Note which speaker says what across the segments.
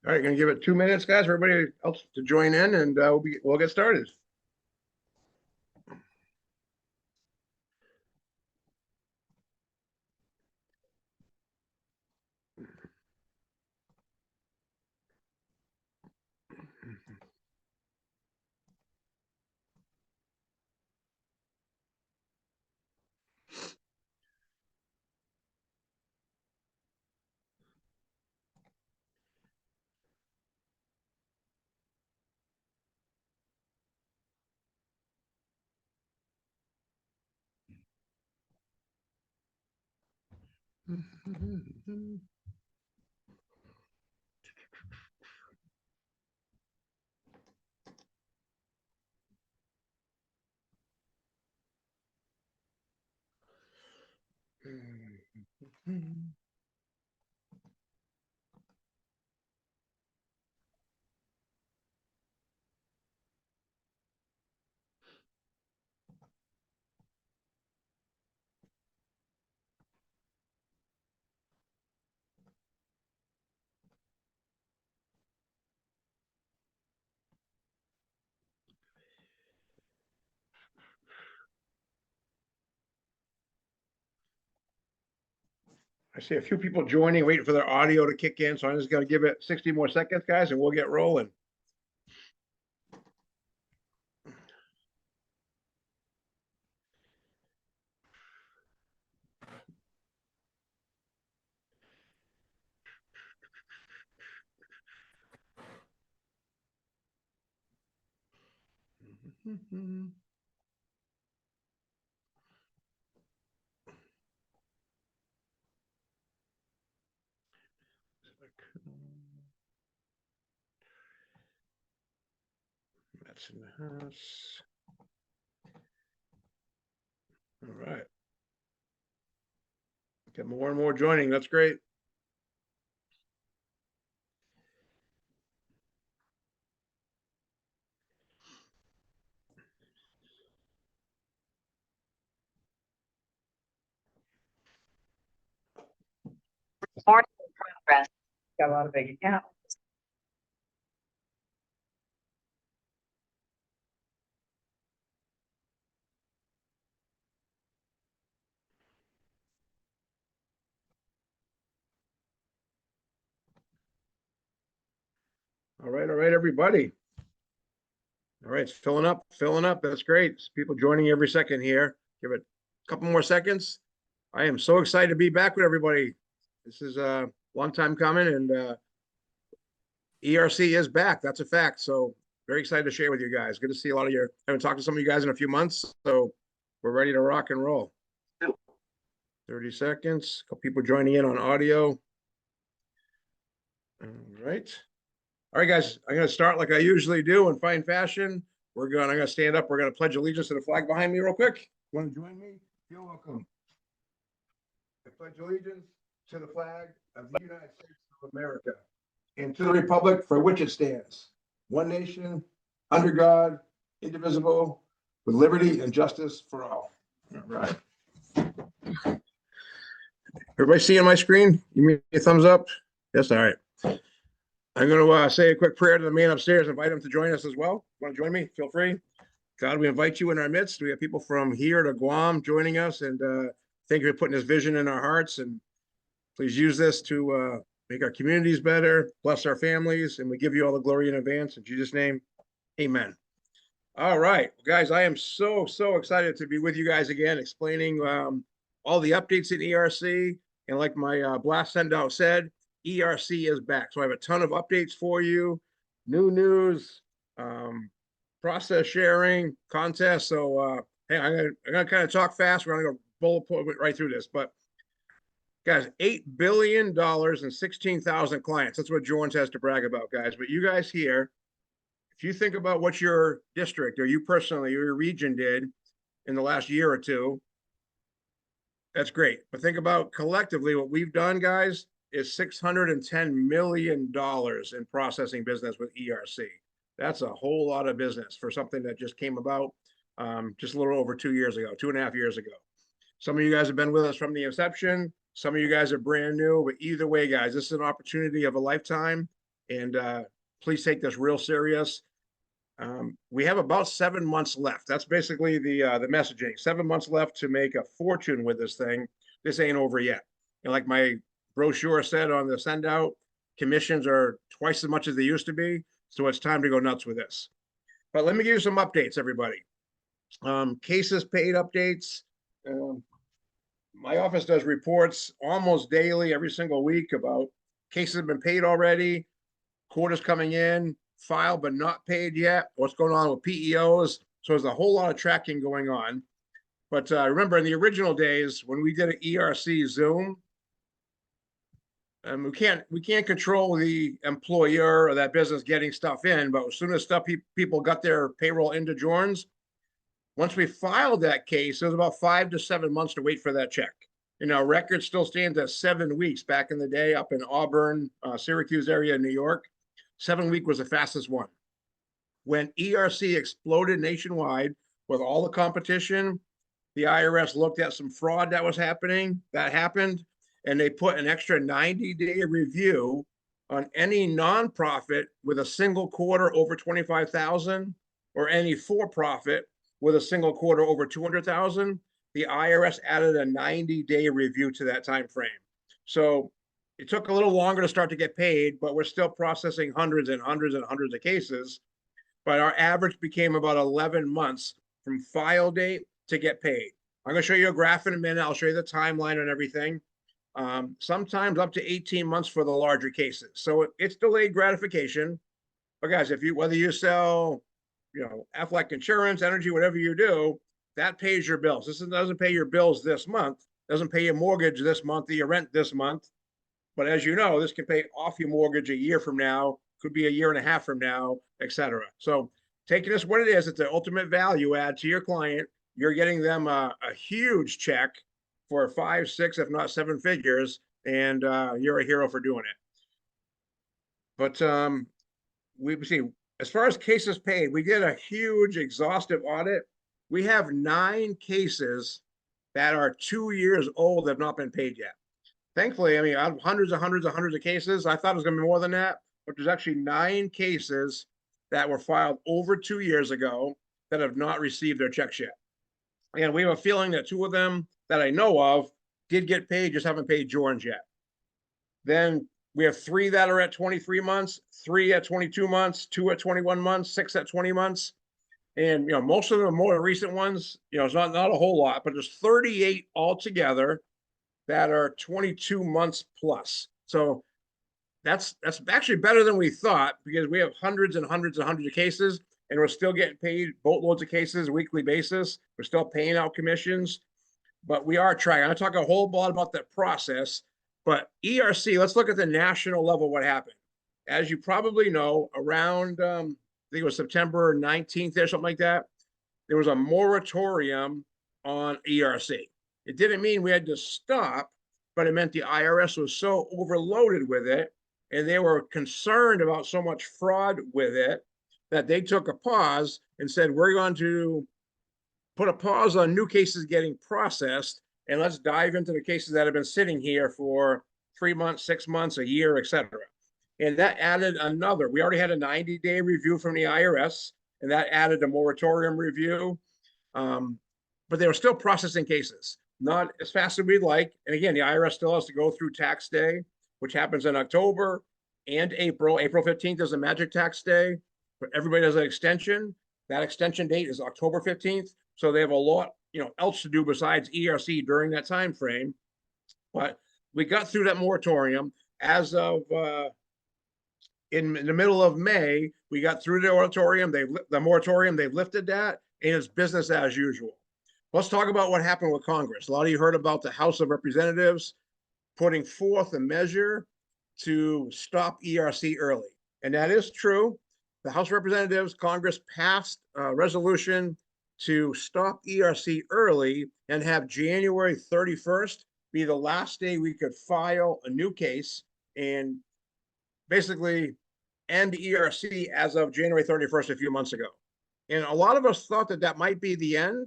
Speaker 1: All right, gonna give it 2 minutes, guys, for everybody else to join in, and we'll get started. I see a few people joining, waiting for their audio to kick in, so I'm just gonna give it 60 more seconds, guys, and we'll get rolling. That's in the house. All right. Get more and more joining. That's great.
Speaker 2: Morning progress. Got a lot of big accounts.
Speaker 1: All right, everybody. All right, it's filling up, filling up. That's great. People joining every second here. Give it a couple more seconds. I am so excited to be back with everybody. This is a long time coming, and ERC is back. That's a fact. So very excited to share with you guys. Good to see a lot of you. I haven't talked to some of you guys in a few months, so we're ready to rock and roll. 30 seconds. A couple people joining in on audio. All right. All right, guys, I'm going to start like I usually do in fine fashion. I'm going to stand up. We're going to pledge allegiance to the flag behind me real quick. Want to join me? You're welcome. I pledge allegiance to the flag of the United States of America and to the republic for which it stands, one nation, under God, indivisible, with liberty and justice for all. All right. Everybody seeing my screen? Give me a thumbs up. Yes, all right. I'm going to say a quick prayer to the man upstairs, invite him to join us as well. Want to join me? Feel free. God, we invite you in our midst. We have people from here to Guam joining us, and thank you for putting this vision in our hearts. And please use this to make our communities better, bless our families, and we give you all the glory in advance. In Jesus' name, amen. All right, guys, I am so excited to be with you guys again, explaining all the updates in ERC. And like my blast send out said, ERC is back. So I have a ton of updates for you, new news, process sharing, contests. So hey, I'm gonna kind of talk fast. We're gonna go bullet point right through this. But guys, $8 billion and 16,000 clients. That's what Jorns has to brag about, guys. But you guys here, if you think about what your district or you personally or your region did in the last year or two, that's great. But think about collectively what we've done, guys, is $610 million in processing business with ERC. That's a whole lot of business for something that just came about just a little over 2 years ago, 2.5 years ago. Some of you guys have been with us from the inception. Some of you guys are brand new, but either way, guys, this is an opportunity of a lifetime. And please take this real serious. We have about 7 months left. That's basically the messaging. 7 months left to make a fortune with this thing. This ain't over yet. And like my brochure said on the send out, commissions are twice as much as they used to be. So it's time to go nuts with this. But let me give you some updates, everybody. Cases paid updates. My office does reports almost daily, every single week about cases have been paid already, quarters coming in, filed but not paid yet, what's going on with PEOs. So there's a whole lot of tracking going on. But remember, in the original days when we did an ERC Zoom, we can't control the employer or that business getting stuff in, but as soon as people got their payroll into Jorns, once we filed that case, it was about 5 to 7 months to wait for that check. You know, record still stands at 7 weeks back in the day up in Auburn, Syracuse area, New York. 7 week was the fastest one. When ERC exploded nationwide with all the competition, the IRS looked at some fraud that was happening. That happened, and they put an extra 90-day review on any nonprofit with a single quarter over 25,000 or any for-profit with a single quarter over 200,000. The IRS added a 90-day review to that time frame. So it took a little longer to start to get paid, but we're still processing hundreds and hundreds and hundreds of cases. But our average became about 11 months from file date to get paid. I'm going to show you a graph in a minute. I'll show you the timeline and everything. Sometimes up to 18 months for the larger cases. So it's delayed gratification. But guys, whether you sell, Aflac Insurance, energy, whatever you do, that pays your bills. This doesn't pay your bills this month, doesn't pay your mortgage this month, your rent this month. But as you know, this can pay off your mortgage a year from now, could be a year and a half from now, etc. So taking this what it is, it's the ultimate value add to your client. You're getting them a huge check for 5, 6, if not 7 figures, and you're a hero for doing it. But we see, as far as cases paid, we did a huge exhaustive audit. We have 9 cases that are 2 years old that have not been paid yet. Thankfully, I mean, out of hundreds of cases, I thought it was going to be more than that, but there's actually 9 cases that were filed over 2 years ago that have not received their checks yet. And we have a feeling that 2 of them that I know of did get paid, just haven't paid Jorns yet. Then we have 3 that are at 23 months, 3 at 22 months, 2 at 21 months, 6 at 20 months. And, most of the more recent ones, it's not a whole lot, but there's 38 altogether that are 22 months plus. So that's actually better than we thought, because we have hundreds and hundreds and hundreds of cases, and we're still getting paid boatloads of cases weekly basis. We're still paying out commissions, but we are trying. I'm going to talk a whole lot about that process. But ERC, let's look at the national level, what happened. As you probably know, around, I think it was September 19th or something like that, there was a moratorium on ERC. It didn't mean we had to stop, but it meant the IRS was so overloaded with it, and they were concerned about so much fraud with it, that they took a pause and said, we're going to put a pause on new cases getting processed, and let's dive into the cases that have been sitting here for 3 months, 6 months, a year, etc. And that added another. We already had a 90-day review from the IRS, and that added a moratorium review. But they were still processing cases, not as fast as we'd like. And again, the IRS still has to go through tax day, which happens in October and April. April 15th is a magic tax day, but everybody does an extension. That extension date is October 15th. So they have a lot, else to do besides ERC during that time frame. But we got through that moratorium. As of in the middle of May, we got through the moratorium. They've lifted that, and it's business as usual. Let's talk about what happened with Congress. A lot of you heard about the House of Representatives putting forth a measure to stop ERC early. And that is true. The House of Representatives, Congress passed a resolution to stop ERC early and have January 31st be the last day we could file a new case and basically end ERC as of January 31st a few months ago. And a lot of us thought that might be the end.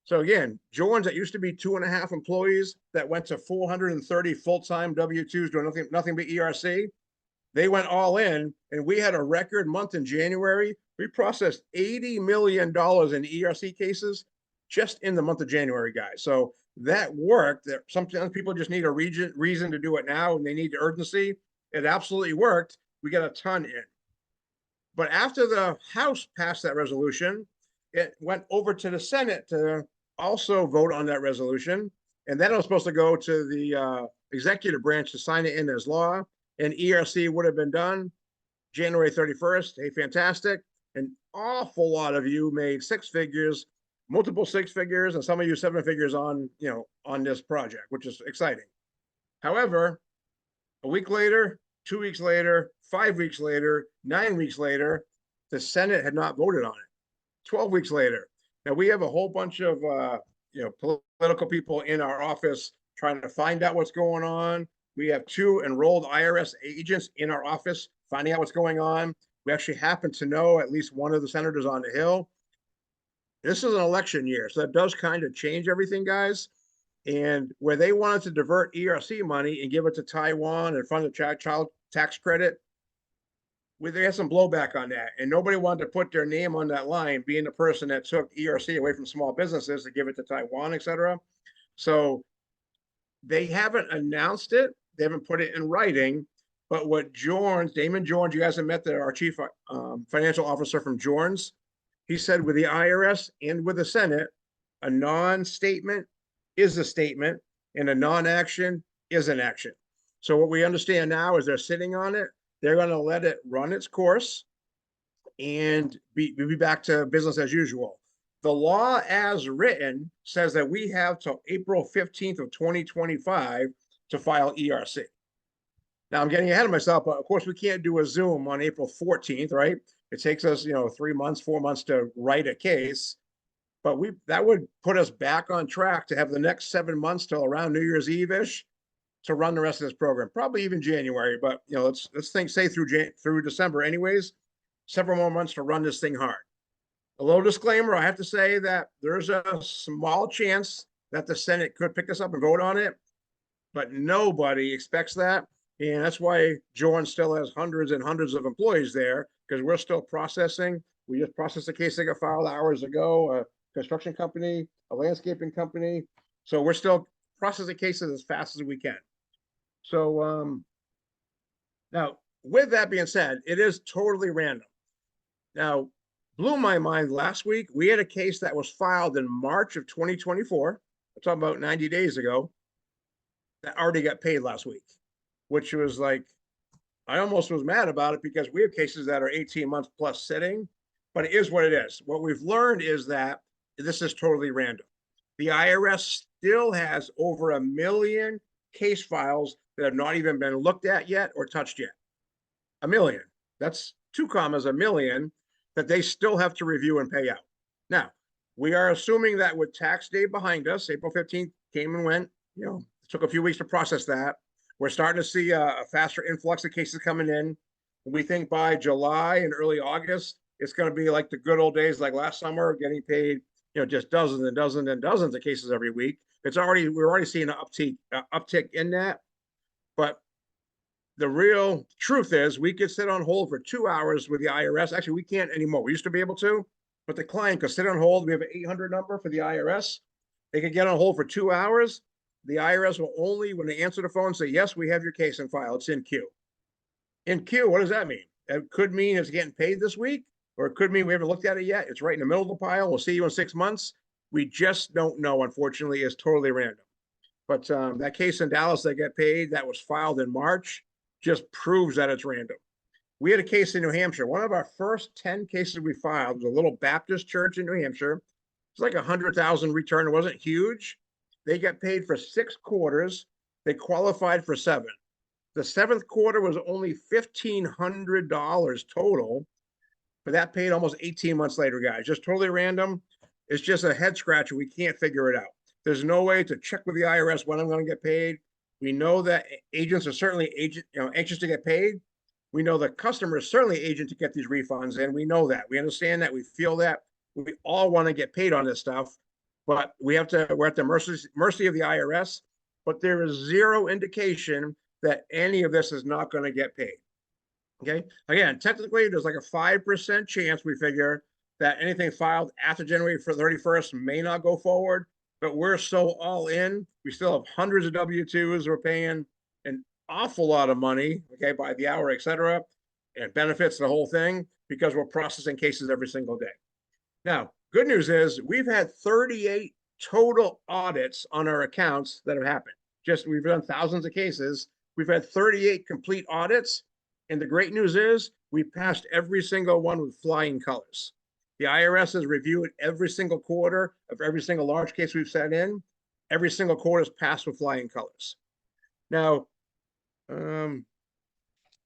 Speaker 1: So again, Jorns that used to be 2.5 employees that went to 430 full-time W-2s doing nothing but ERC. They went all in, and we had a record month in January. We processed $80 million in ERC cases just in the month of January, guys. So that worked. Sometimes people just need a reason to do it now, and they need the urgency. It absolutely worked. We got a ton in. But after the House passed that resolution, it went over to the Senate to also vote on that resolution. And then it was supposed to go to the executive branch to sign it in as law. And ERC would have been done January 31st. Hey, fantastic. An awful lot of you made six figures, multiple six figures, and some of you seven figures on, on this project, which is exciting. However, a week later, 2 weeks later, 5 weeks later, 9 weeks later, the Senate had not voted on it. 12 weeks later. Now we have a whole bunch of, political people in our office trying to find out what's going on. We have 2 enrolled IRS agents in our office finding out what's going on. We actually happen to know at least one of the senators on the Hill. This is an election year, so that does kind of change everything, guys. And where they wanted to divert ERC money and give it to Taiwan and fund the child tax credit, they had some blowback on that. And nobody wanted to put their name on that line, being the person that took ERC away from small businesses to give it to Taiwan, et cetera. So they haven't announced it. They haven't put it in writing. But what Damon Jorns, you guys have met our chief financial officer from Jorns. He said with the IRS and with the Senate, a non-statement is a statement and a non-action is an action. So what we understand now is they're sitting on it. They're going to let it run its course and be back to business as usual. The law as written says that we have till April 15th of 2025 to file ERC. Now I'm getting ahead of myself, but of course we can't do a Zoom on April 14th, right? It takes us, 3 months, 4 months to write a case, but that would put us back on track to have the next 7 months till around New Year's Eve-ish to run the rest of this program, probably even January, but let's say through December anyways, several more months to run this thing hard. A little disclaimer, I have to say that there's a small chance that the Senate could pick this up and vote on it, but nobody expects that. And that's why Jordan still has hundreds and hundreds of employees there, because we're still processing. We just processed a case that got filed hours ago, a construction company, a landscaping company. So we're still processing cases as fast as we can. So now, with that being said, it is totally random. Now, blew my mind last week. We had a case that was filed in March of 2024. I'm talking about 90 days ago. That already got paid last week, which was like, I almost was mad about it because we have cases that are 18 months plus sitting, but it is what it is. What we've learned is that this is totally random. The IRS still has over 1 million case files that have not even been looked at yet or touched yet. 1 million. That's 2 commas, 1 million that they still have to review and pay out. Now, we are assuming that with tax day behind us, April 15th came and went, it took a few weeks to process that. We're starting to see a faster influx of cases coming in. We think by July and early August, it's going to be like the good old days, like last summer, getting paid, just dozens and dozens and dozens of cases every week. We're already seeing an uptick in that. But the real truth is we could sit on hold for 2 hours with the IRS. Actually, we can't anymore. We used to be able to, but the client could sit on hold. We have an 800 number for the IRS. They could get on hold for 2 hours. The IRS will only, when they answer the phone, say, yes, we have your case in file. It's in queue. In queue, what does that mean? It could mean it's getting paid this week, or it could mean we haven't looked at it yet. It's right in the middle of the pile. We'll see you in 6 months. We just don't know, unfortunately. It's totally random. But that case in Dallas that got paid, that was filed in March, just proves that it's random. We had a case in New Hampshire. One of our first 10 cases we filed was a little Baptist church in New Hampshire. It's like 100,000 return. It wasn't huge. They got paid for 6 quarters. They qualified for 7. The 7th quarter was only $1,500 total, but that paid almost 18 months later, guys. Just totally random. It's just a head scratcher. We can't figure it out. There's no way to check with the IRS when I'm going to get paid. We know that agents are certainly anxious to get paid. We know the customer is certainly agent to get these refunds, and we know that. We understand that. We feel that. We all want to get paid on this stuff, but we're at the mercy of the IRS. But there is zero indication that any of this is not going to get paid. Okay, again, technically, there's like a 5% chance we figure that anything filed after January 31st may not go forward, but we're so all in. We still have hundreds of W-2s. We're paying an awful lot of money, okay, by the hour, et cetera, and benefits the whole thing because we're processing cases every single day. Now, good news is we've had 38 total audits on our accounts that have happened. Just we've done thousands of cases. We've had 38 complete audits. And the great news is we passed every single one with flying colors. The IRS has reviewed every single quarter of every single large case we've sent in. Every single quarter is passed with flying colors. Now, I'm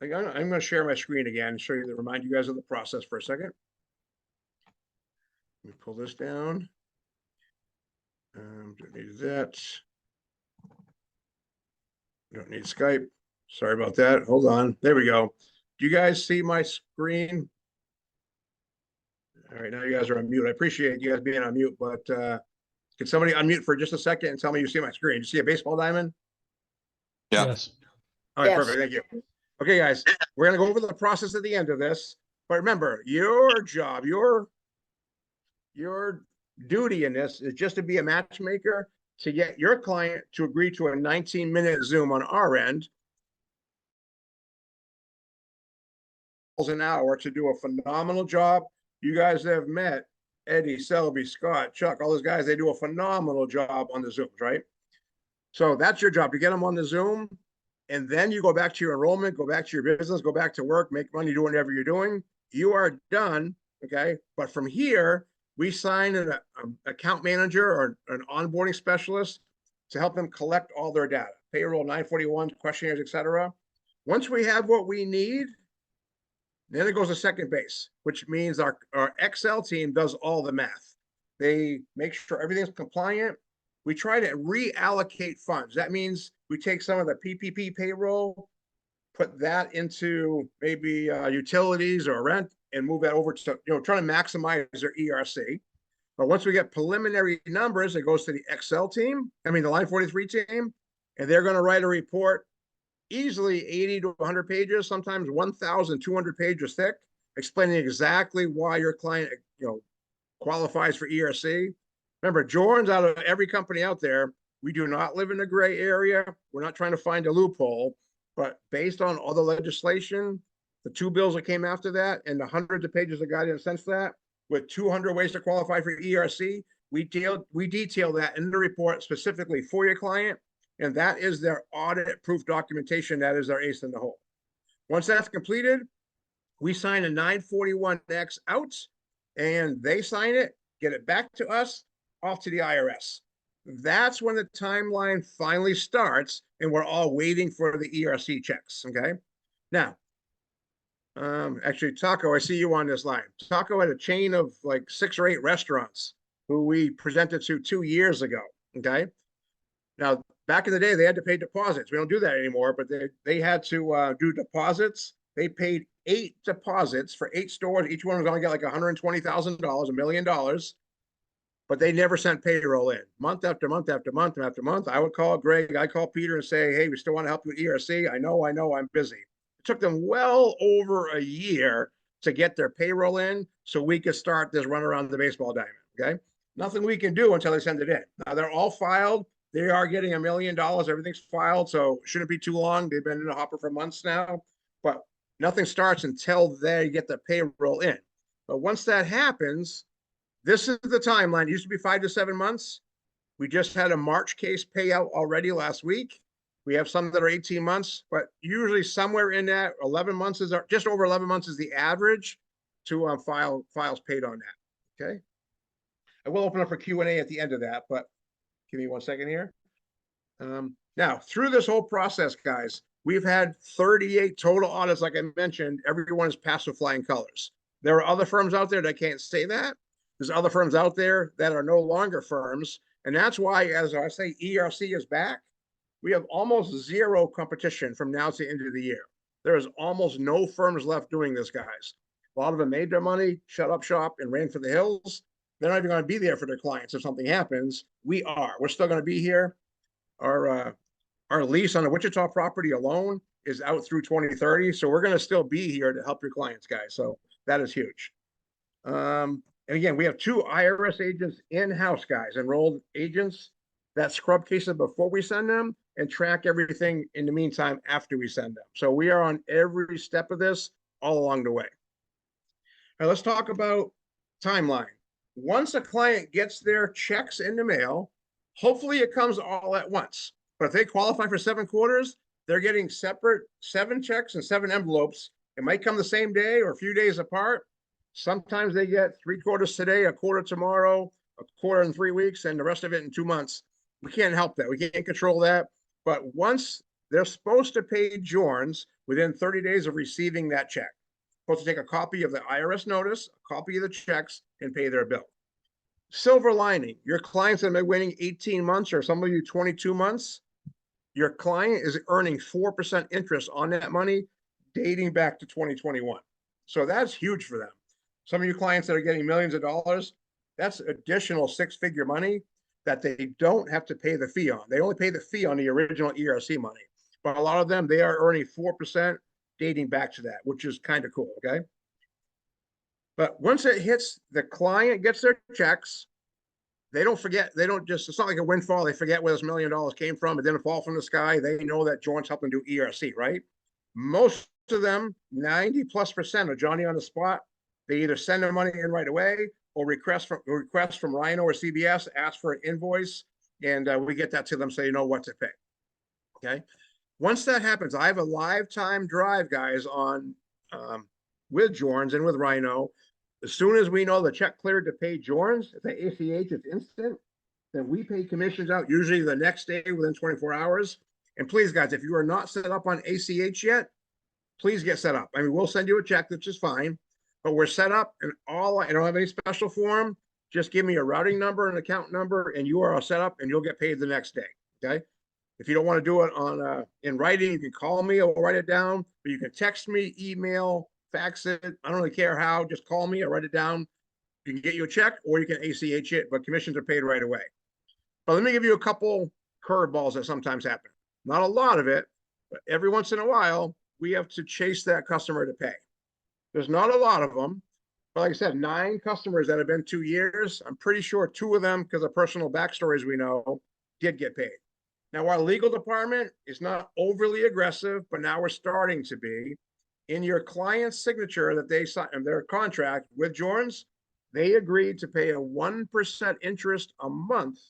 Speaker 1: going to share my screen again and show you to remind you guys of the process for a second. Let me pull this down. Don't need that. Don't need Skype. Sorry about that. Hold on. There we go. Do you guys see my screen? All right, now you guys are on mute. I appreciate you guys being on mute, but can somebody unmute for just a second and tell me you see my screen? You see a baseball diamond?
Speaker 3: Yeah.
Speaker 4: Yes.
Speaker 1: All right,
Speaker 2: Yes.
Speaker 1: perfect. Thank you. Okay, guys, we're going to go over the process at the end of this. But remember, your job, your duty in this is just to be a matchmaker to get your client to agree to a 19-minute Zoom on our end. An hour to do a phenomenal job. You guys have met Eddie, Selby, Scott, Chuck, all those guys. They do a phenomenal job on the Zooms, right? So that's your job, to get them on the Zoom. And then you go back to your enrollment, go back to your business, go back to work, make money, do whatever you're doing. You are done, okay? But from here, we sign an account manager or an onboarding specialist to help them collect all their data, payroll, 941, questionnaires, etc. Once we have what we need, then it goes to second base, which means our Excel team does all the math. They make sure everything's compliant. We try to reallocate funds. That means we take some of the PPP payroll, put that into maybe utilities or rent, and move that over to, trying to maximize their ERC. But once we get preliminary numbers, it goes to the Excel team, the line 43 team, and they're going to write a report easily 80 to 100 pages, sometimes 1,200 pages thick, explaining exactly why your client, qualifies for ERC. Remember, Jordan's out of every company out there. We do not live in a gray area. We're not trying to find a loophole, but based on all the legislation, the 2 bills that came after that, and the hundreds of pages of guidance since that, with 200 ways to qualify for ERC, we detail that in the report specifically for your client. And that is their audit proof documentation. That is their ace in the hole. Once that's completed, we sign a 941X out, and they sign it, get it back to us, off to the IRS. That's when the timeline finally starts, and we're all waiting for the ERC checks, okay? Now, actually, Taco, I see you on this line. Taco had a chain of like 6 or 8 restaurants who we presented to 2 years ago, okay? Now, back in the day, they had to pay deposits. We don't do that anymore, but they had to do deposits. They paid 8 deposits for 8 stores. Each one was going to get like $120,000, $1 million. But they never sent payroll in. Month after month after month after month, I would call Greg, I call Peter and say, hey, we still want to help you with ERC. I know, I'm busy. It took them well over a year to get their payroll in so we could start this run around the baseball diamond, okay? Nothing we can do until they send it in. Now, they're all filed. They are getting $1 million. Everything's filed, so it shouldn't be too long. They've been in the hopper for months now, but nothing starts until they get the payroll in. But once that happens, this is the timeline. It used to be 5 to 7 months. We just had a March case payout already last week. We have some that are 18 months, but usually somewhere in that 11 months is just over 11 months is the average to files paid on that. Okay. I will open up for Q&A at the end of that, but give me 1 second here. Now, through this whole process, guys, we've had 38 total audits. Like I mentioned, everyone is passed with flying colors. There are other firms out there that can't say that. There's other firms out there that are no longer firms. And that's why, as I say, ERC is back. We have almost zero competition from now to the end of the year. There is almost no firms left doing this, guys. A lot of them made their money, shut up shop, and ran for the hills. They're not even going to be there for their clients if something happens. We are. We're still going to be here. Our lease on the Wichita property alone is out through 2030. So we're going to still be here to help your clients, guys. So that is huge. And again, we have 2 IRS agents in-house, guys, enrolled agents that scrub cases before we send them and track everything in the meantime after we send them. So we are on every step of this all along the way. Now let's talk about timeline. Once a client gets their checks in the mail, hopefully it comes all at once. But if they qualify for 7 quarters, they're getting separate 7 checks and 7 envelopes. It might come the same day or a few days apart. Sometimes they get 3 quarters today, a quarter tomorrow, a quarter in 3 weeks, and the rest of it in 2 months. We can't help that. We can't control that. But once they're supposed to pay Jorns within 30 days of receiving that check, supposed to take a copy of the IRS notice, a copy of the checks, and pay their bill. Silver lining, your clients that have been waiting 18 months or some of you 22 months, your client is earning 4% interest on that money dating back to 2021. So that's huge for them. Some of you clients that are getting millions of dollars, that's additional 6-figure money that they don't have to pay the fee on. They only pay the fee on the original ERC money. But a lot of them, they are earning 4% dating back to that, which is kind of cool, okay? But once it hits, the client gets their checks, they don't forget, they don't just, it's not like a windfall, they forget where this $1 million came from, it didn't fall from the sky, they know that Jordan's helping do ERC, right? Most of them, 90+% are Johnny on the spot. They either send their money in right away or request from Rhino or CBS, ask for an invoice, and we get that to them so you know what to pay, okay? Once that happens, I have a lifetime drive, guys, on with Jorns and with Rhino. As soon as we know the check cleared to pay Jorns, if they ACH, it's instant. Then we pay commissions out usually the next day within 24 hours. And please, guys, if you are not set up on ACH yet, please get set up. I mean, we'll send you a check, which is fine, but we're set up, and I don't have any special form. Just give me a routing number and account number, and you are all set up, and you'll get paid the next day. Okay. If you don't want to do it on in writing, you can call me or write it down, but you can text me, email, fax it. I don't really care how, just call me or write it down. You can get you a check or you can ACH it, but commissions are paid right away. But let me give you a couple curveballs that sometimes happen. Not a lot of it, but every once in a while, we have to chase that customer to pay. There's not a lot of them, but like I said, 9 customers that have been 2 years. I'm pretty sure 2 of them, because of personal backstories we know, did get paid. Now, our legal department is not overly aggressive, but now we're starting to be. In your client's signature that they signed in their contract with Jorns, they agreed to pay a 1% interest a month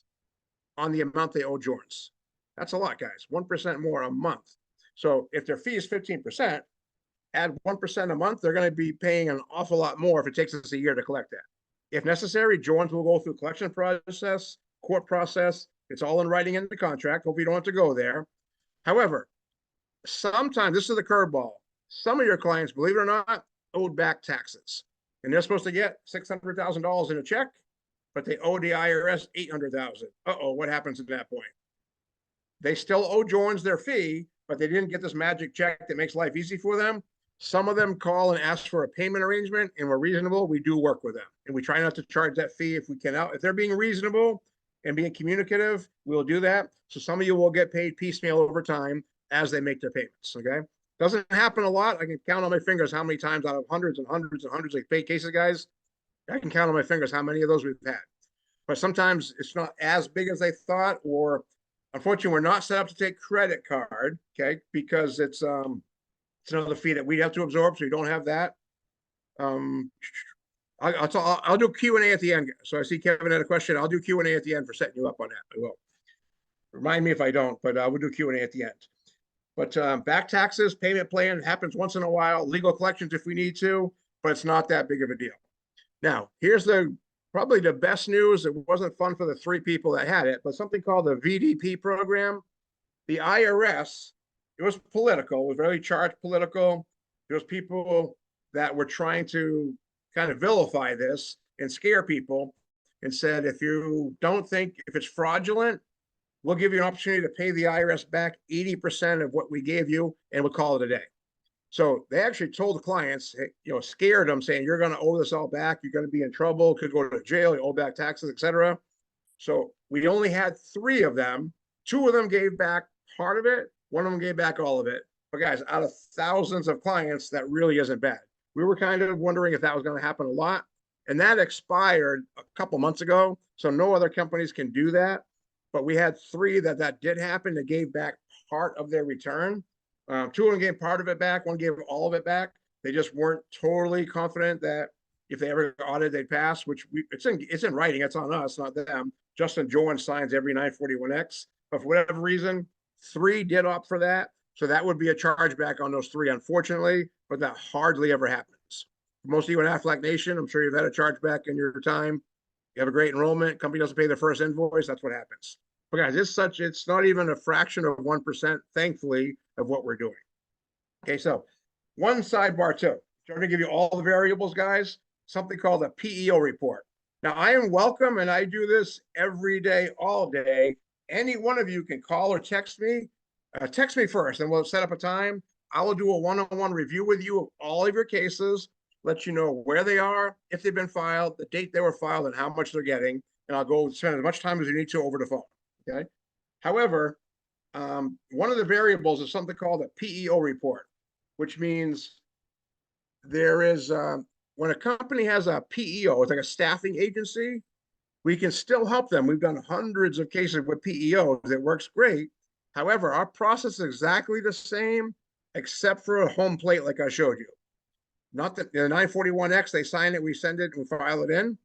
Speaker 1: on the amount they owe Jorns. That's a lot, guys. 1% more a month. So if their fee is 15%, add 1% a month, they're going to be paying an awful lot more if it takes us a year to collect that. If necessary, Jorns will go through collection process, court process. It's all in writing in the contract. Hope you don't have to go there. However, sometimes, this is the curveball, some of your clients, believe it or not, owed back taxes. And they're supposed to get $600,000 in a check, but they owe the IRS $800,000. Uh-oh, what happens at that point? They still owe Jorns their fee, but they didn't get this magic check that makes life easy for them. Some of them call and ask for a payment arrangement, and we're reasonable. We do work with them, and we try not to charge that fee if we can. If they're being reasonable and being communicative, we'll do that. So some of you will get paid piecemeal over time as they make their payments, okay? Doesn't happen a lot. I can count on my fingers how many times out of hundreds and hundreds and hundreds of paid cases, guys. I can count on my fingers how many of those we've had. But sometimes it's not as big as they thought, or unfortunately, we're not set up to take credit card, okay? Because it's another fee that we have to absorb, so you don't have that. I'll do Q&A at the end. So I see Kevin had a question. I'll do Q&A at the end for setting you up on that. I will. Remind me if I don't, but we'll do Q&A at the end. But back taxes, payment plan happens once in a while, legal collections if we need to, but it's not that big of a deal. Now, here's probably the best news. It wasn't fun for the 3 people that had it, but something called the VDP program. The IRS, it was political, it was very charged political. There was people that were trying to kind of vilify this and scare people and said, if you don't think, if it's fraudulent, we'll give you an opportunity to pay the IRS back 80% of what we gave you, and we'll call it a day. So they actually told the clients, scared them, saying, you're going to owe this all back. You're going to be in trouble, could go to jail, you owe back taxes, etc. So we only had 3 of them. 2 of them gave back part of it. 1 of them gave back all of it. But guys, out of thousands of clients, that really isn't bad. We were kind of wondering if that was going to happen a lot. And that expired a couple months ago. So no other companies can do that. But we had 3 that did happen. That gave back part of their return. 2 of them gave part of it back. 1 gave all of it back. They just weren't totally confident that if they ever got audited, they'd pass, which it's in writing. It's on us, not them. Justin Joan signs every 941X. But for whatever reason, 3 did opt for that. So that would be a chargeback on those 3, unfortunately, but that hardly ever happens. Most of you in Aflac Nation, I'm sure you've had a chargeback in your time. You have a great enrollment, company doesn't pay the first invoice, that's what happens. But guys, it's not even a fraction of 1%, thankfully, of what we're doing. Okay, so one sidebar too. I'm going to give you all the variables, guys, something called a PEO report. Now, I am welcome, and I do this every day, all day. Any one of you can call or text me. Text me first, and we'll set up a time. I will do a one-on-one review with you of all of your cases, let you know where they are, if they've been filed, the date they were filed, and how much they're getting. And I'll go spend as much time as you need to over the phone. Okay. However, one of the variables is something called a PEO report, which means there is when a company has a PEO, it's like a staffing agency, we can still help them. We've done hundreds of cases with PEOs. It works great. However, our process is exactly the same, except for a home plate like I showed you. Not that the 941X, they sign it, we send it, and we file it in.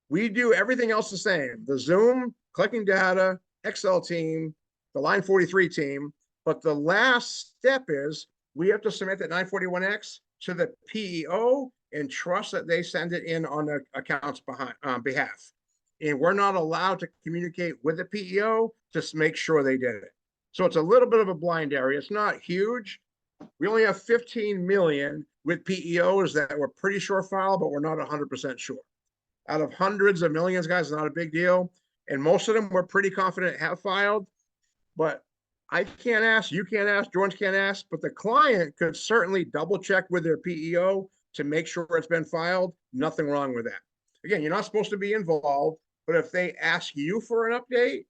Speaker 1: We do everything else the same. The Zoom, collecting data, Excel team, the Line 43 team. But the last step is we have to submit that 941X to the PEO and trust that they send it in on the account's behalf. And we're not allowed to communicate with the PEO to make sure they did it. So it's a little bit of a blind area. It's not huge. We only have 15 million with PEOs that we're pretty sure file, but we're not 100% sure. Out of hundreds of millions, guys, it's not a big deal. And most of them we're pretty confident have filed. But I can't ask, you can't ask, George can't ask, but the client could certainly double check with their PEO to make sure it's been filed. Nothing wrong with that. Again, you're not supposed to be involved, but if they ask you for an update,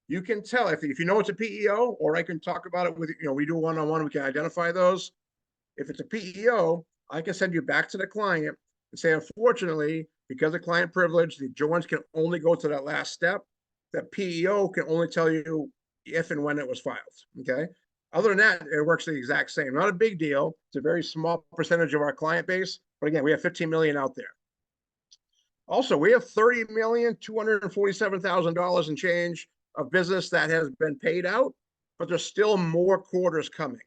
Speaker 1: you can tell if you know it's a PEO, or I can talk about it with, we do one-on-one, we can identify those. If it's a PEO, I can send you back to the client and say, unfortunately, because of client privilege, the joins can only go to that last step. That PEO can only tell you if and when it was filed, okay? Other than that, it works the exact same. Not a big deal. It's a very small percentage of our client base, but again, we have 15 million out there. Also, we have $30,247,000 in change of business that has been paid out, but there's still more quarters coming.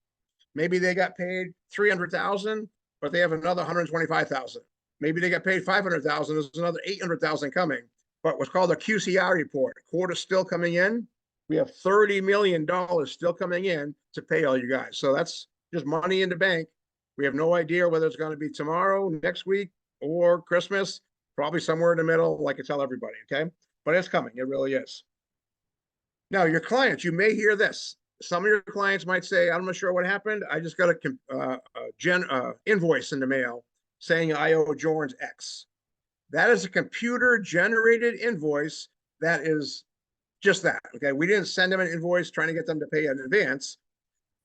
Speaker 1: Maybe they got paid 300,000, but they have another 125,000. Maybe they got paid 500,000. There's another 800,000 coming. But what's called a QCR report, quarter still coming in. We have $30 million still coming in to pay all you guys. So that's just money in the bank. We have no idea whether it's going to be tomorrow, next week, or Christmas. Probably somewhere in the middle, like I tell everybody, okay? But it's coming. It really is. Now, your clients, you may hear this. Some of your clients might say, I'm not sure what happened. I just got a invoice in the mail saying I owe Jorns X. That is a computer-generated invoice that is just that, okay? We didn't send them an invoice trying to get them to pay in advance.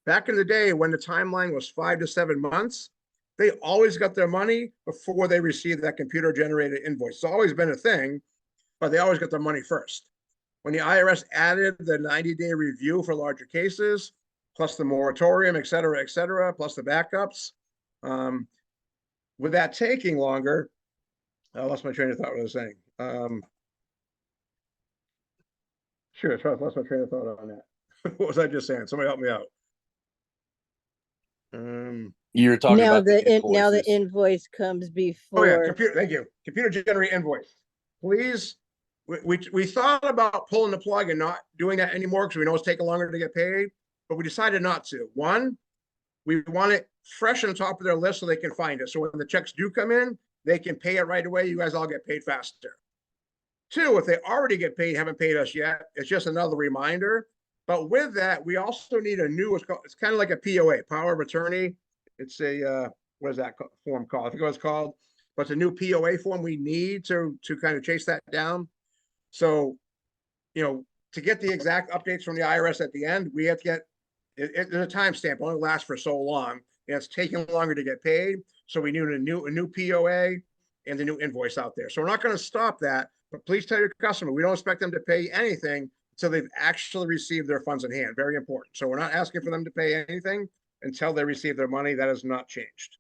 Speaker 1: Back in the day when the timeline was 5 to 7 months, they always got their money before they received that computer-generated invoice. It's always been a thing, but they always got their money first. When the IRS added the 90-day review for larger cases, plus the moratorium, et cetera, plus the backups, with that taking longer, I lost my train of thought what I was saying. Sure, I lost my train of thought on that. What was I just saying? Somebody help me out.
Speaker 3: You were talking
Speaker 4: Now
Speaker 3: about the
Speaker 4: now the
Speaker 3: invoices.
Speaker 4: invoice comes before.
Speaker 1: Oh yeah, thank you. Computer generate invoice. Please, we thought about pulling the plug and not doing that anymore because we know it's taking longer to get paid, but we decided not to. One, we want it fresh on the top of their list so they can find it. So when the checks do come in, they can pay it right away. You guys all get paid faster. Two, if they already get paid, haven't paid us yet, it's just another reminder. But with that, we also need a new, it's kind of like a POA, power of attorney. It's a, what is that form called? I forget what it's called, but it's a new POA form we need to kind of chase that down. So, to get the exact updates from the IRS at the end, we have to get It's a timestamp, only lasts for so long, and it's taking longer to get paid. So we need a new POA and the new invoice out there. So we're not going to stop that, but please tell your customer we don't expect them to pay anything until they've actually received their funds in hand. Very important. So we're not asking for them to pay anything until they receive their money. That has not changed.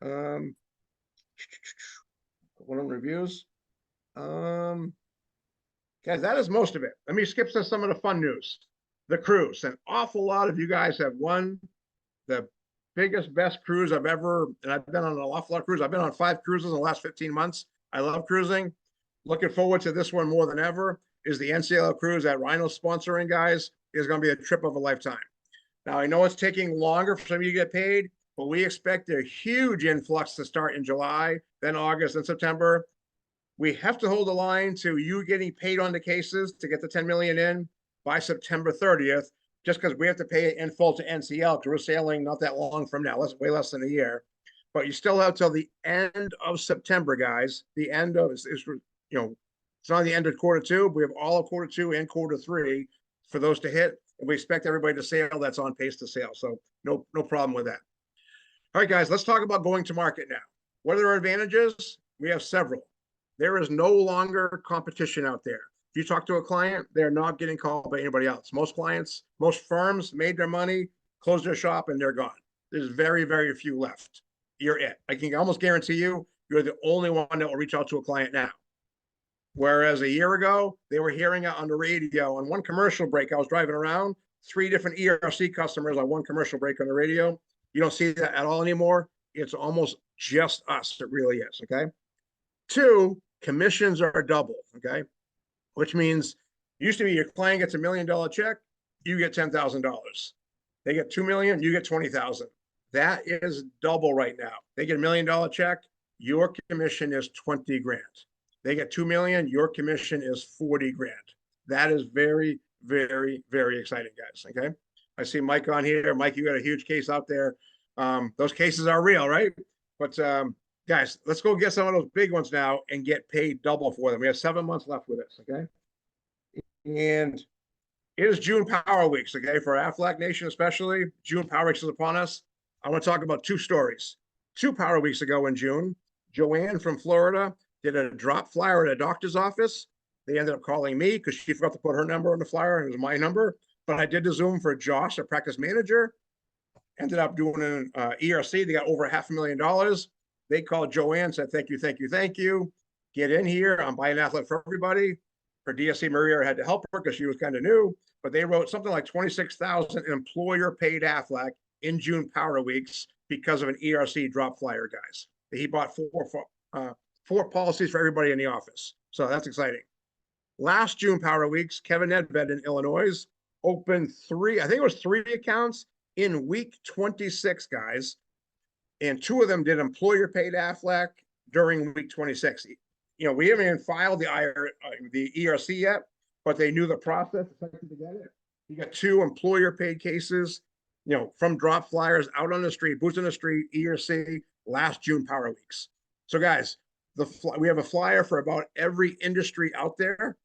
Speaker 1: One on reviews. Guys, that is most of it. Let me skip to some of the fun news. The cruise. An awful lot of you guys have won the biggest, best cruise I've ever, and I've been on an awful lot of cruises. I've been on 5 cruises in the last 15 months. I love cruising. Looking forward to this one more than ever. Is the NCL cruise that Rhino's sponsoring, guys, is going to be a trip of a lifetime. Now, I know it's taking longer for some of you to get paid, but we expect a huge influx to start in July, then August, and September. We have to hold the line to you getting paid on the cases to get the 10 million in by September 30th, just because we have to pay it in full to NCL because we're sailing not that long from now, way less than a year. But you still have till the end of September, guys. The end of it's not the end of Q2. We have all of Q2 and Q3 for those to hit, and we expect everybody to sail that's on pace to sail. So no problem with that. All right, guys, let's talk about going to market now. What are our advantages? We have several. There is no longer competition out there. If you talk to a client, they're not getting called by anybody else. Most clients, most firms made their money, closed their shop, and they're gone. There's very, very few left. You're it. I can almost guarantee you're the only one that will reach out to a client now. Whereas a year ago, they were hearing it on the radio. On one commercial break, I was driving around, 3 different ERC customers on one commercial break on the radio. You don't see that at all anymore. It's almost just us. It really is, okay? 2, commissions are double, okay? Which means used to be your client gets $1 million check, you get $10,000. They get 2 million, you get 20,000. That is double right now. They get $1 million check, your commission is 20 grand. They get 2 million, your commission is 40 grand. That is very, very, very exciting, guys. Okay. I see Mike on here. Mike, you got a huge case out there. Those cases are real, right? But guys, let's go get some of those big ones now and get paid double for them. We have 7 months left with this, okay? And it is June Power Weeks, okay? For Aflac Nation especially, June Power Weeks is upon us. I want to talk about 2 stories. 2 Power Weeks ago in June, Joanne from Florida did a drop flyer at a doctor's office. They ended up calling me because she forgot to put her number on the flyer, and it was my number. But I did the Zoom for Josh, a practice manager. Ended up doing an ERC. They got over $500,000. They called Joanne, said, thank you, thank you, thank you. Get in here. I'm buying Aflac for everybody. Her DSC Maria had to help her because she was kind of new. But they wrote something like 26,000 employer-paid Aflac in June Power Weeks because of an ERC drop flyer, guys. He bought 4 policies for everybody in the office. So that's exciting. Last June Power Weeks, Kevin Nedved in Illinois opened 3 accounts in week 26, guys. And 2 of them did employer paid Aflac during week 26. You know, we haven't even filed the ERC yet, but they knew the process to get it. You got 2 employer paid cases, you know, from drop flyers out on the street, boots on the street, ERC, last June Power Weeks. So guys, we have a flyer for about every industry out there,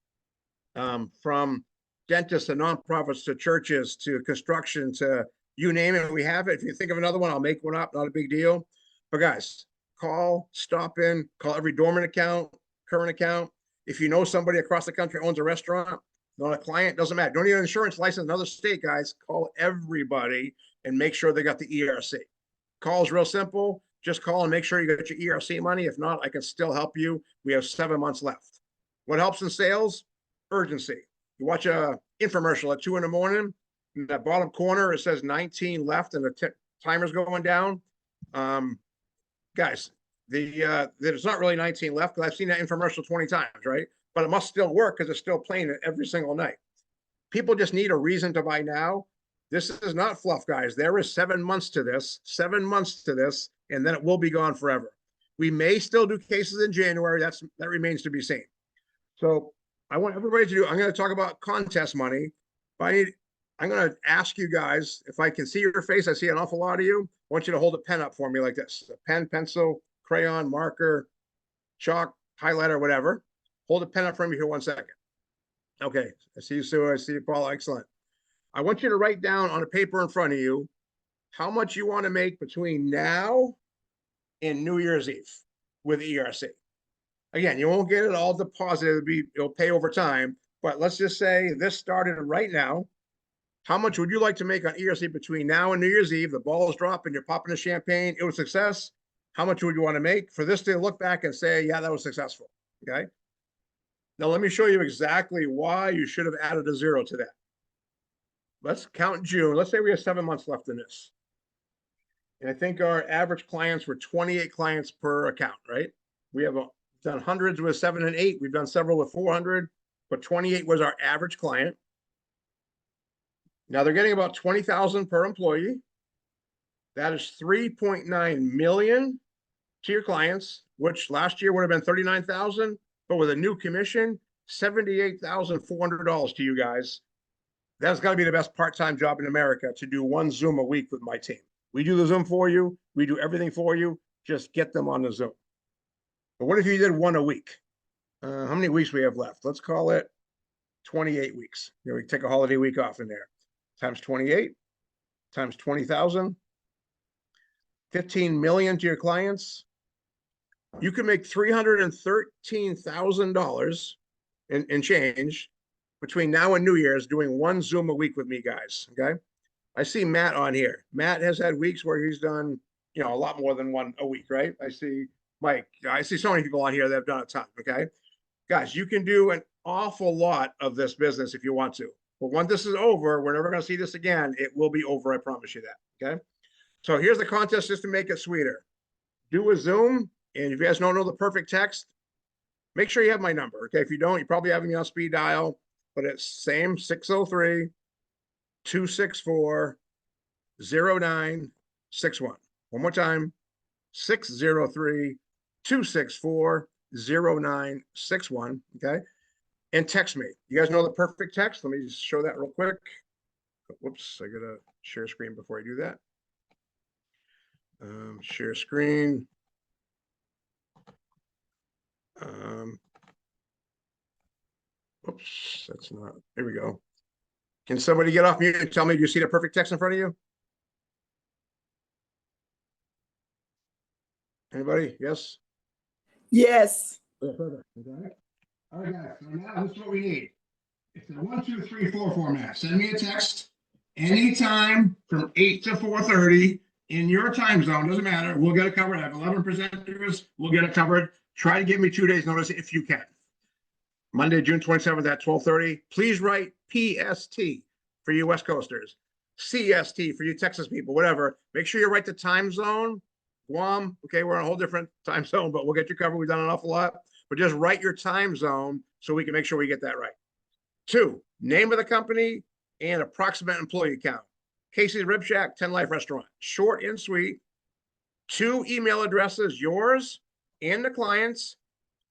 Speaker 1: from dentists to nonprofits to churches to construction to you name it. We have it. If you think of another one, I'll make one up. Not a big deal. But guys, call, stop in, call every dormant account, current account. If you know somebody across the country owns a restaurant, not a client, doesn't matter. Don't need an insurance license in another state, guys. Call everybody and make sure they got the ERC. Call is real simple. Just call and make sure you got your ERC money. If not, I can still help you. We have 7 months left. What helps in sales? Urgency. You watch a infomercial at 2 in the morning. In that bottom corner, it says 19 left and the timer's going down. Guys, there's not really 19 left because I've seen that infomercial 20 times, right? But it must still work because it's still playing it every single night. People just need a reason to buy now. This is not fluff, guys. There is 7 months to this, 7 months to this, and then it will be gone forever. We may still do cases in January. That remains to be seen. So I want everybody to do, I'm going to talk about contest money, but I'm going to ask you guys, if I can see your face, I see an awful lot of you. I want you to hold a pen up for me like this. A pen, pencil, crayon, marker, chalk, highlighter, whatever. Hold a pen up for me here 1 second. Okay. I see you, Sue. I see you, Paul. Excellent. I want you to write down on a paper in front of you how much you want to make between now and New Year's Eve with ERC. Again, you won't get it all deposited. It'll pay over time, but let's just say this started right now. How much would you like to make on ERC between now and New Year's Eve? The ball is dropping, you're popping the champagne, it was a success. How much would you want to make for this to look back and say, yeah, that was successful? Okay. Now, let me show you exactly why you should have added a 0 to that. Let's count June. Let's say we have 7 months left in this. And I think our average clients were 28 clients per account, right? We have done hundreds with 7 and 8. We've done several with 400, but 28 was our average client. Now they're getting about 20,000 per employee. That is 3.9 million to your clients, which last year would have been 39,000, but with a new commission, $78,400 to you guys. That's got to be the best part-time job in America, to do 1 Zoom a week with my team. We do the Zoom for you. We do everything for you. Just get them on the Zoom. But what if you did 1 a week? How many weeks we have left? Let's call it 28 weeks. You know, we take a holiday week off in there. Times 28, times 20,000, 15 million to your clients. You can make $313,000 in change between now and New Year's doing 1 Zoom a week with me, guys. Okay. I see Matt on here. Matt has had weeks where he's done, you know, a lot more than 1 a week, right? I see Mike. I see so many people on here that have done a ton. Okay. Guys, you can do an awful lot of this business if you want to. But once this is over, we're never going to see this again. It will be over. I promise you that. Okay. So here's the contest just to make it sweeter. Do a Zoom. And if you guys don't know the perfect text, make sure you have my number. Okay. If you don't, you probably have me on speed dial, but it's same 603-264-0961. One more time, 603-264-0961. Okay. And text me. You guys know the perfect text? Let me just show that real quick. Whoops, I gotta share screen before I do that. Share screen. Oops, that's not, there we go. Can somebody get off mute and tell me, do you see the perfect text in front of you? Anybody? Yes?
Speaker 3: Yes.
Speaker 1: Yeah, perfect. Okay. All right, guys. So now this is what we need. It's the 1, 2, 3, 4 format. Send me a text anytime from 8 to 4:30 in your time zone. Doesn't matter. We'll get it covered. I have 11 presenters. We'll get it covered. Try to give me 2 days notice if you can. Monday, June 27th at 12:30. Please write PST for you West Coasters, CST for you Texas people, whatever. Make sure you write the time zone. Guam, okay, we're on a whole different time zone, but we'll get you covered. We've done an awful lot. But just write your time zone so we can make sure we get that right. 2, name of the company and approximate employee count. Casey's Rib Shack, 10 Life Restaurant. Short and sweet. 2 email addresses, yours and the client's.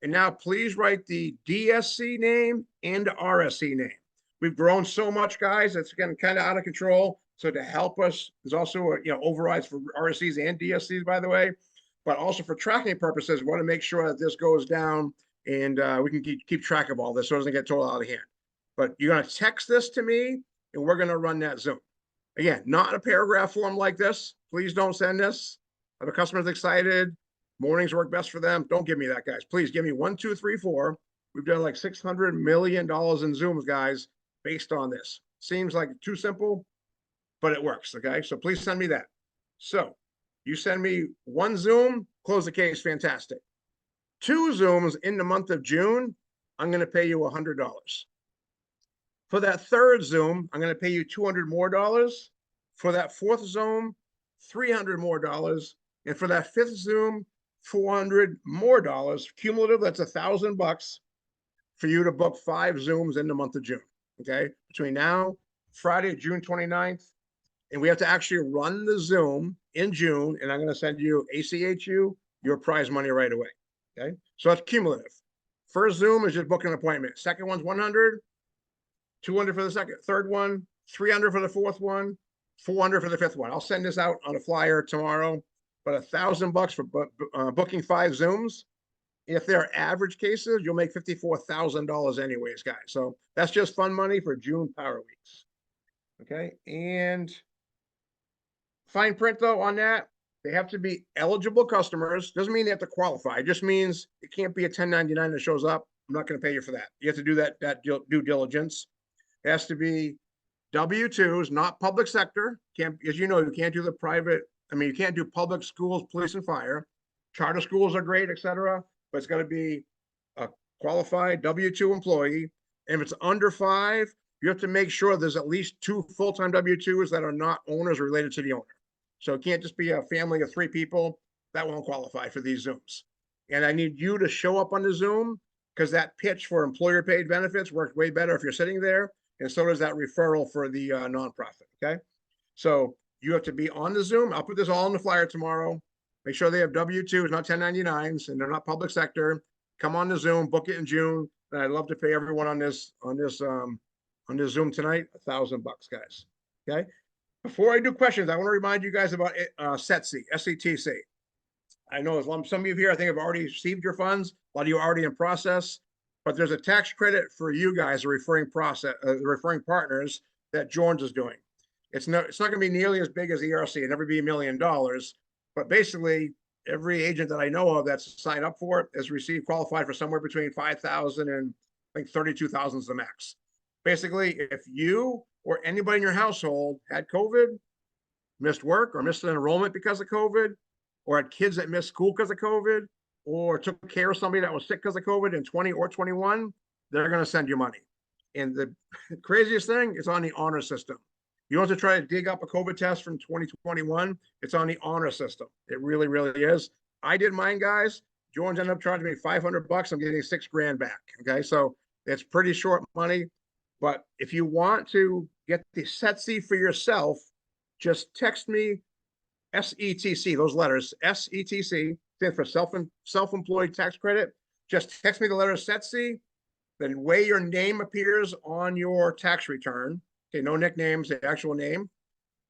Speaker 1: And now please write the DSC name and the RSC name. We've grown so much, guys. It's getting kind of out of control. So to help us, there's also overrides for RSCs and DSCs, by the way. But also for tracking purposes, we want to make sure that this goes down and we can keep track of all this so it doesn't get totally out of hand. But you're going to text this to me and we're going to run that Zoom. Again, not a paragraph form like this. Please don't send this. If a customer's excited, mornings work best for them. Don't give me that, guys. Please give me 1, 2, 3, 4. We've done like $600 million in Zooms, guys, based on this. Seems like too simple, but it works. Okay. So please send me that. So you send me 1 Zoom, close the case. Fantastic. 2 Zooms in the month of June. I'm going to pay you $100. For that 3rd Zoom, I'm going to pay you $200 more. For that 4th Zoom, $300 more. And for that 5th Zoom, $400 more. Cumulative, that's $1,000 for you to book 5 Zooms in the month of June. Okay. Between now, Friday, June 29th. And we have to actually run the Zoom in June. And I'm going to send you ACHU, your prize money right away. Okay. So that's cumulative. First Zoom is just book an appointment. Second one's 100, 200 for the second, 3rd one, 300 for the 4th one, 400 for the 5th one. I'll send this out on a flyer tomorrow. But $1,000 for booking 5 Zooms. If they're average cases, you'll make $54,000 anyways, guys. So that's just fun money for June Power Weeks. Okay, and fine print though on that, they have to be eligible customers. Doesn't mean they have to qualify. It just means it can't be a 1099 that shows up. I'm not going to pay you for that. You have to do that due diligence. It has to be W-2s, not public sector. Can't, as you know, you can't do the private. I mean, you can't do public schools, police and fire. Charter schools are great, etc. But it's got to be a qualified W-2 employee. And if it's under 5, you have to make sure there's at least 2 full-time W-2s that are not owners related to the owner. So it can't just be a family of 3 people. That won't qualify for these Zooms. And I need you to show up on the Zoom, because that pitch for employer paid benefits works way better if you're sitting there. And so does that referral for the nonprofit. Okay. So you have to be on the Zoom. I'll put this all in the flyer tomorrow. Make sure they have W-2s, not 1099s, and they're not public sector. Come on the Zoom, book it in June. And I'd love to pay everyone on this Zoom tonight, $1,000, guys. Okay. Before I do questions, I want to remind you guys about SETC, SETC. I know some of you here, I think, have already received your funds. A lot of you are already in process, but there's a tax credit for you guys, the referring partners that Jones is doing. It's not going to be nearly as big as ERC. It'll never be $1 million, but basically every agent that I know of that's signed up for it has received qualified for somewhere between 5,000 and I think 32,000 is the max. Basically, if you or anybody in your household had COVID, missed work or missed an enrollment because of COVID, or had kids that missed school because of COVID, or took care of somebody that was sick because of COVID in 20 or 21, they're going to send you money. And the craziest thing is on the honor system. You don't have to try to dig up a COVID test from 2021. It's on the honor system. It really, really is. I did mine, guys. George ended up charging me $500. I'm getting $6,000 back. Okay. So it's pretty short money. But if you want to get the SETC for yourself, just text me SETC, those letters, SETC, stands for self-employed tax credit. Just text me the letter SETC, then way your name appears on your tax return. Okay, no nicknames, the actual name,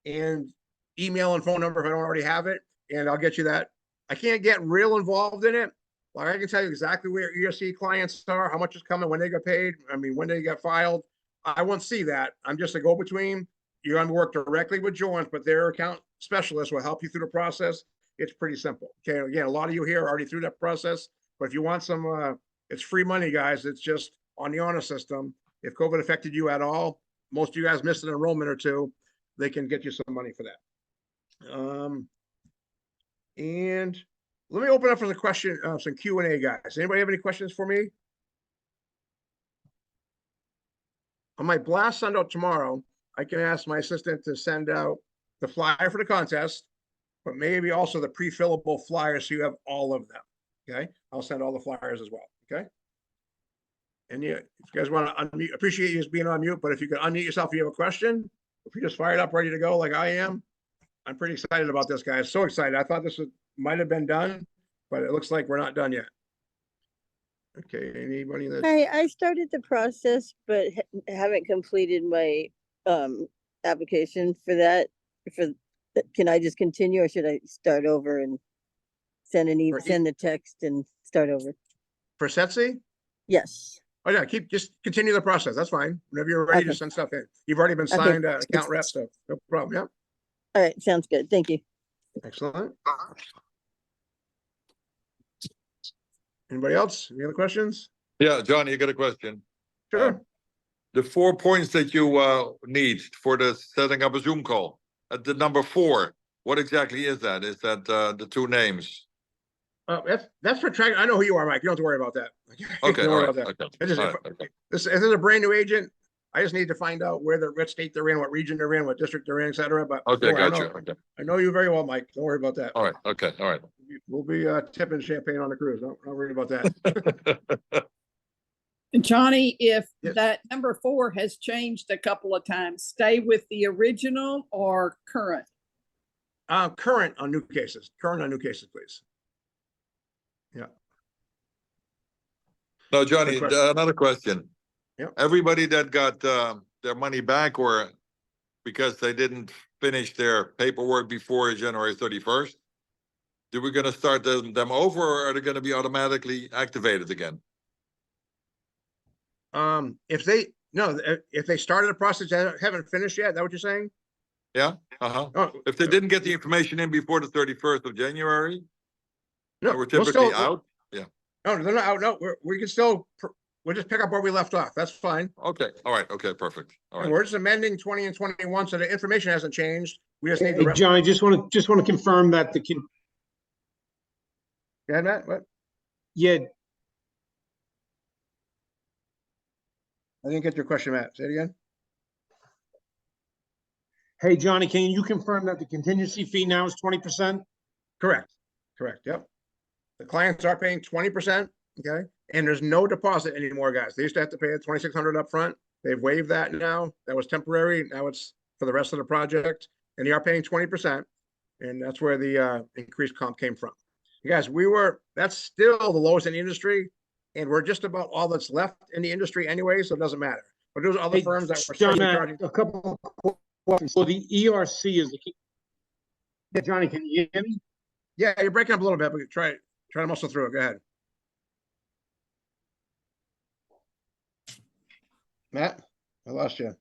Speaker 1: and email and phone number if I don't already have it, and I'll get you that. I can't get real involved in it. Like, I can tell you exactly where ERC clients are, how much is coming, when they get paid, I mean, when they get filed. I won't see that. I'm just a go-between. You're going to work directly with Jones, but their account specialist will help you through the process. It's pretty simple. Okay, again, a lot of you here are already through that process, but if you want some, it's free money, guys. It's just on the honor system. If COVID affected you at all, most of you guys missed an enrollment or 2, they can get you some money for that. And let me open up for the question, some Q&A, guys. Anybody have any questions for me? On my blast send out tomorrow, I can ask my assistant to send out the flyer for the contest, but maybe also the pre-fillable flyers so you have all of them. Okay, I'll send all the flyers as well. Okay. And yeah, if you guys want to unmute, appreciate you being on mute, but if you could unmute yourself if you have a question, if you're just fired up, ready to go like I am, I'm pretty excited about this, guys. So excited. I thought this might have been done, but it looks like we're not done yet. Okay, anybody that
Speaker 4: I started the process, but haven't completed my application for that. Can I just continue, or should I start over and send the text and start over?
Speaker 1: for SETC?
Speaker 4: Yes.
Speaker 1: Oh yeah, just continue the process. That's fine. Whenever you're ready to
Speaker 4: Okay.
Speaker 1: send stuff in. You've already been signed account rep, so no problem. Yeah.
Speaker 4: All right, sounds good. Thank you.
Speaker 1: Excellent. Anybody else? Any other questions?
Speaker 5: Yeah, Johnny, you got a question?
Speaker 1: Sure.
Speaker 5: The 4 points that you need for the setting up a Zoom call. At the number 4, what exactly is that? Is that the 2 names?
Speaker 1: That's for track. I know who you are, Mike. You don't have to worry about that.
Speaker 5: Okay,
Speaker 1: Don't
Speaker 5: all
Speaker 1: worry
Speaker 5: right.
Speaker 1: about that.
Speaker 5: Okay.
Speaker 1: It's just,
Speaker 5: All right, okay.
Speaker 1: this is a brand new agent. I just need to find out what state they're in, what region they're in, what district they're in, et cetera. But
Speaker 5: Okay,
Speaker 1: don't worry,
Speaker 5: gotcha. Okay.
Speaker 1: I know you very well, Mike. Don't worry about that.
Speaker 5: All right. Okay. All right.
Speaker 1: We'll be tipping champagne on the cruise. Don't worry about that.
Speaker 3: And Johnny, if
Speaker 1: Yes.
Speaker 3: that number 4 has changed a couple of times, stay with the original or current?
Speaker 1: Current on new cases. Current on new cases, please. Yeah.
Speaker 5: No, Johnny,
Speaker 1: Good question.
Speaker 5: another question.
Speaker 1: Yep.
Speaker 5: Everybody that got their money back, or because they didn't finish their paperwork before January 31st, do we going to start them over, or are they going to be automatically activated again?
Speaker 1: If they No, if they started a process that haven't finished yet, is that what you're saying?
Speaker 5: Yeah, uh-huh.
Speaker 1: Oh,
Speaker 5: If they didn't get the information in before the 31st of January,
Speaker 1: no,
Speaker 5: they were
Speaker 1: we'll
Speaker 5: typically
Speaker 1: still,
Speaker 5: out. Yeah,
Speaker 1: no, they're not out. No, we can still, we'll just pick up where we left off. That's fine.
Speaker 5: okay, all right, okay, perfect. All
Speaker 1: And
Speaker 5: right.
Speaker 1: we're just amending 20 and 21, so the information hasn't changed. We just need the
Speaker 6: Hey,
Speaker 1: rest.
Speaker 6: John, I just want to confirm that
Speaker 1: Go ahead, Matt. What?
Speaker 6: yeah,
Speaker 1: I didn't get your question, Matt. Say it again.
Speaker 6: hey, Johnny, can you confirm that the contingency fee now is 20%?
Speaker 1: Correct. Correct. Yep. The clients are paying 20%. Okay. And there's no deposit anymore, guys. They used to have to pay it 2,600 up front. They've waived that now. That was temporary. Now it's for the rest of the project. And they are paying 20%. And that's where the increased comp came from. You guys, that's still the lowest in the industry. And we're just about all that's left in the industry anyway, so it doesn't matter. But there's other
Speaker 6: Hey,
Speaker 1: firms that were
Speaker 6: John,
Speaker 1: charging.
Speaker 6: a couple of questions. So the ERC is the key. Yeah, Johnny, can you hear me?
Speaker 1: Yeah, you're breaking up a little bit, but try to muscle through it. Go ahead. Matt, I lost you.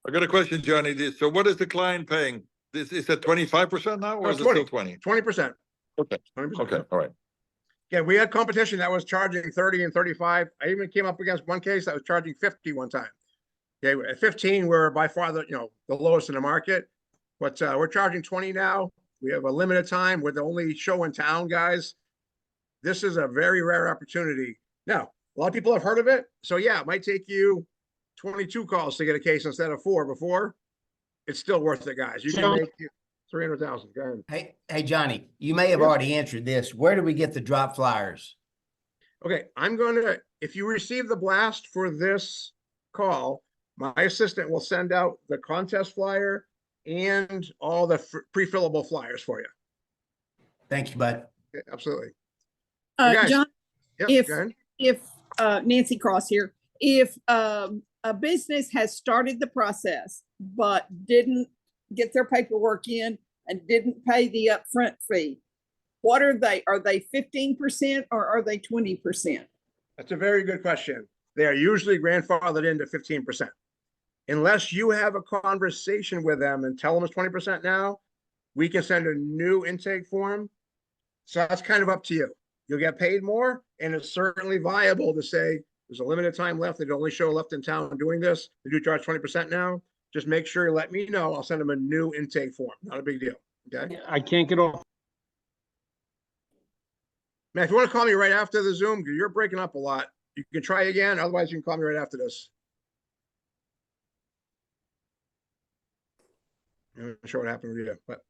Speaker 5: I got a question, Johnny. So what is the client paying? Is that 25% now, or
Speaker 1: No,
Speaker 5: is it still 20?
Speaker 1: 20%.
Speaker 5: Okay,
Speaker 1: 20%.
Speaker 5: okay, all right.
Speaker 1: Yeah, we had competition that was charging 30 and 35. I even came up against one case that was charging 50 one time. Okay, at 15, we're by far the lowest in the market, but we're charging 20 now. We have a limited time. We're the only show in town, guys. This is a very rare opportunity. Now, a lot of people have heard of it. So yeah, it might take you 22 calls to get a case instead of 4 before. It's still worth it, guys. You can
Speaker 6: John-
Speaker 1: make 300,000. Go ahead.
Speaker 7: Hey, Johnny, you may have
Speaker 1: Yes.
Speaker 7: already answered this. Where do we get the drop flyers?
Speaker 1: Okay, if you receive the blast for this call, my assistant will send out the contest flyer and all the pre-fillable flyers for you.
Speaker 7: Thank you, bud.
Speaker 1: Okay, absolutely. guys-
Speaker 3: John,
Speaker 1: Yep,
Speaker 3: If-
Speaker 1: go ahead.
Speaker 3: if, Nancy Cross here, if, a business has started the process, but didn't get their paperwork in and didn't pay the upfront fee, what are they? Are they 15% or are they 20%?
Speaker 1: That's a very good question. They are usually grandfathered into 15%. Unless you have a conversation with them and tell them it's 20% now, we can send a new intake form. So that's kind of up to you. You'll get paid more, and it's certainly viable to say there's a limited time left. They only show left in town doing this. They do charge 20% now. Just make sure you let me know. I'll send them a new intake form. Not a big deal. Okay.
Speaker 6: I can't get off.
Speaker 1: Man, if you want to call me right after the Zoom, you're breaking up a lot. You can try again. Otherwise, you can call me right after this. I'm not sure what happened with you, but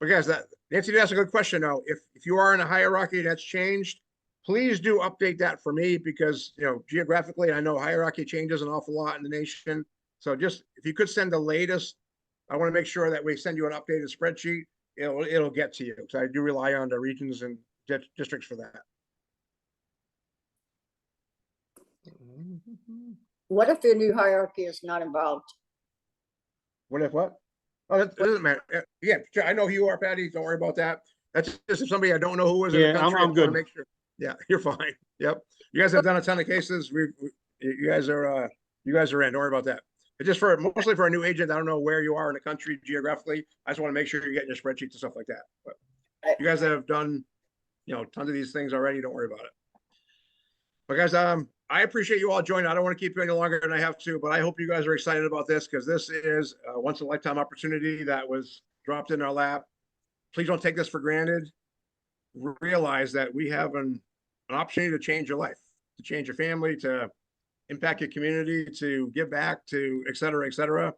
Speaker 1: guys, Nancy, that's a good question though. If you are in a hierarchy that's changed, please do update that for me because geographically, I know hierarchy changes an awful lot in the nation. So just if you could send the latest, I want to make sure that we send you an updated spreadsheet. It'll get to you because I do rely on the regions and districts for that.
Speaker 8: What if your new hierarchy is not involved?
Speaker 1: What if what? Oh, that doesn't matter. Yeah, sure, I know who you are, Patty. Don't worry about that. That's just somebody I don't know who is in the
Speaker 6: Yeah,
Speaker 1: country.
Speaker 6: I'm
Speaker 1: I wanna
Speaker 6: good.
Speaker 1: Make sure. Yeah, you're fine. Yep. You guys have done a ton of cases. You guys are in. Don't worry about that. It's just mostly for a new agent. I don't know where you are in the country geographically. I just want to make sure you're getting your spreadsheets and stuff like that. But you guys that have done, tons of these things already, don't worry about it. But guys, I appreciate you all joining. I don't want to keep you any longer than I have to, but I hope you guys are excited about this because this is a once in a lifetime opportunity that was dropped in our lap. Please don't take this for granted. Realize that we have an opportunity to change your life, to change your family, to impact your community, to give back, to et cetera, et cetera.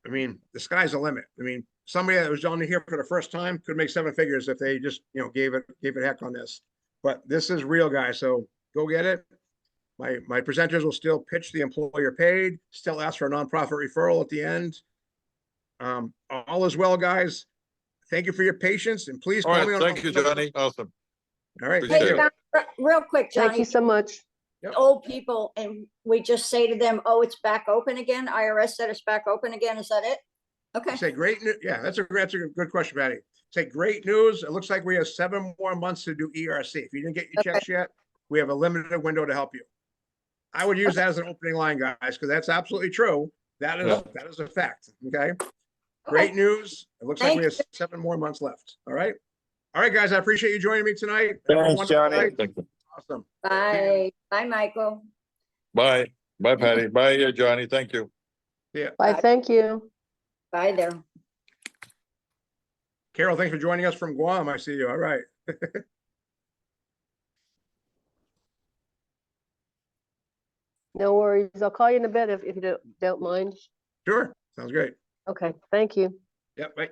Speaker 1: I mean, the sky's the limit. I mean, somebody that was on here for the first time could make 7 figures if they just, gave it heck on this. But this is real, guys. So go get it. My presenters will still pitch the employer paid, still ask for a nonprofit referral at the end. All is well, guys. Thank you for your patience and please
Speaker 5: All
Speaker 1: call me
Speaker 5: right,
Speaker 1: on.
Speaker 5: thank you, Johnny. Awesome.
Speaker 1: All right.
Speaker 5: Appreciate
Speaker 8: Hey,
Speaker 5: it.
Speaker 8: John, real quick,
Speaker 9: Thank
Speaker 8: Johnny,
Speaker 9: you so much.
Speaker 1: Yep.
Speaker 8: old people, and we just say to them, oh, it's back open again. IRS said it's back open again. Is that it? Okay.
Speaker 1: Say great news. Yeah, that's a good question, Patty. Say great news. It looks like we have 7 more months to do ERC. If you didn't get your
Speaker 8: Okay.
Speaker 1: checks yet, we have a limited window to help you. I would use that as an opening line, guys, because that's absolutely true. That is,
Speaker 5: Yeah.
Speaker 1: that is a fact, okay? Great news. It looks like we have
Speaker 8: Thank
Speaker 1: 7 more months left, all right? All right, guys, I appreciate you joining me tonight. Have a
Speaker 9: Thanks,
Speaker 1: wonderful
Speaker 9: Johnny.
Speaker 1: night.
Speaker 5: Thank you.
Speaker 1: Awesome.
Speaker 8: Bye. Bye, Michael.
Speaker 5: Bye. Bye, Patty. Bye, Johnny. Thank you.
Speaker 1: Yeah.
Speaker 4: Bye, thank you.
Speaker 8: Bye there.
Speaker 1: Carol, thanks for joining us from Guam. I see you. All right.
Speaker 10: No worries. I'll call you in a bit if you don't mind.
Speaker 1: Sure. Sounds great.
Speaker 10: Okay, thank you.
Speaker 1: Yep, bye.